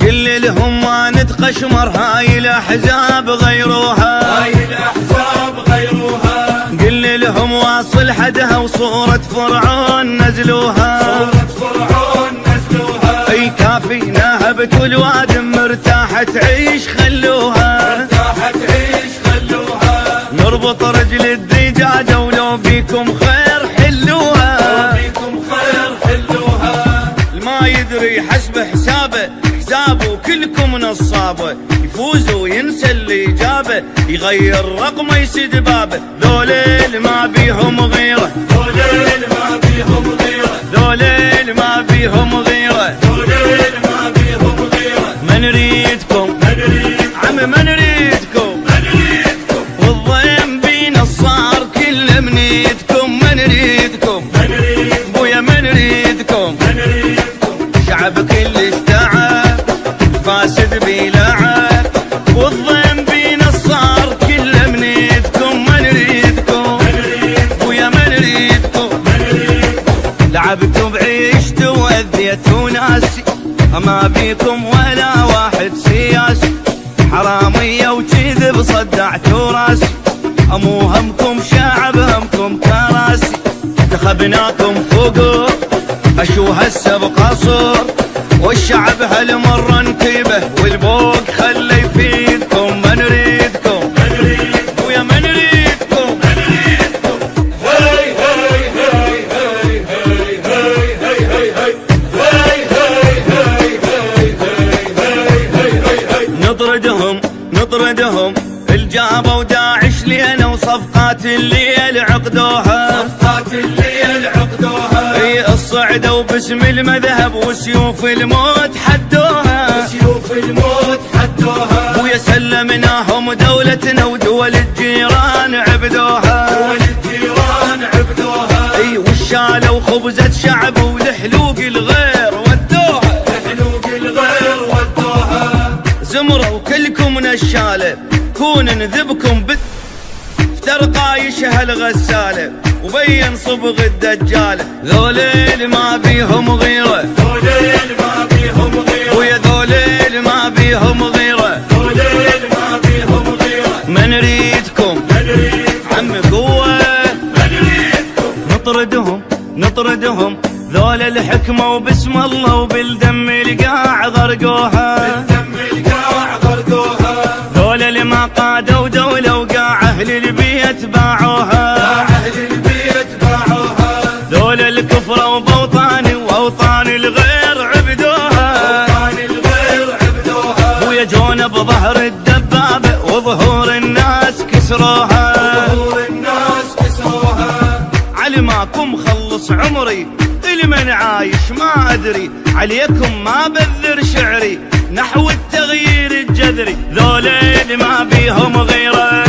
قل لهم ما نتقشمر، هاي الأحزاب غيروها، قل لهم واصل حدها وصورة فرعون نزلوها، اي كافيناها بكل واد مرتاحة تعيش خلوها، نربط رجل الدجاجة ولو بيكم خير حلوها، ما يدري حسب حسابه كلكم نصابه، يفوز وينسى اللي جابه، يغير رقمه يسد بابه، ذوليل ما بيهم غيره، ذوليل ما بيهم غيره، ما نريدكم عم ما نريدكم، والضيم بينا صار كل منيدكم، ما نريدكم بويا ما نريدكم، شعب كل تعب فاسد بيلعب، والضيم بينا صار كل منيدكم، ما نريدكم ويا ما نريدكم، لعبتوا بعيشتوا وأذيتوا ناسي، ما بيكم ولا واحد سياسي، حرامية وكذب صدعتوا راسي، مو همكم شعب همكم كراسي، انتخبناكم فوقوا اشو هسه بقصر، والشعب هالمرة انتبه والبوق خلي يفيدكم، ما نريدكم ويا ما نريدكم، نطردهم الجابوا داعش لينا وصفقات الليل عقدوها، اي الصعدوا باسم المذهب وسيوف الموت حدوها، ويا سلمناهم دولتنا ودول الجيران عبدوها، اي وشالوا خبزة شعب والحلوق الغير ودوها، زمروا كلكم نشالة كون نذبكم افترقايش هالغسالة، وبين صبغ الدجالة، ذوليل ما بيهم غيرة، ويا ذوليل ما بيهم غيرة، ما نريدكم عم قوة، نطردهم ذول الحكمة وباسم الله وبالدم القاع غرقوها، ذول اللي ما قادوا دولة وقاع أهل البيت باعوها، ذول الكفر وبوطاني وأوطان الغير عبدوها، ويا جونا بظهر الدبابة وظهور الناس كسروها، علماكم خلص عمري لمن عايش ما أدري، عليكم ما بذر شعري نحو التغيير الجذري، ذولين ما بيهم غيره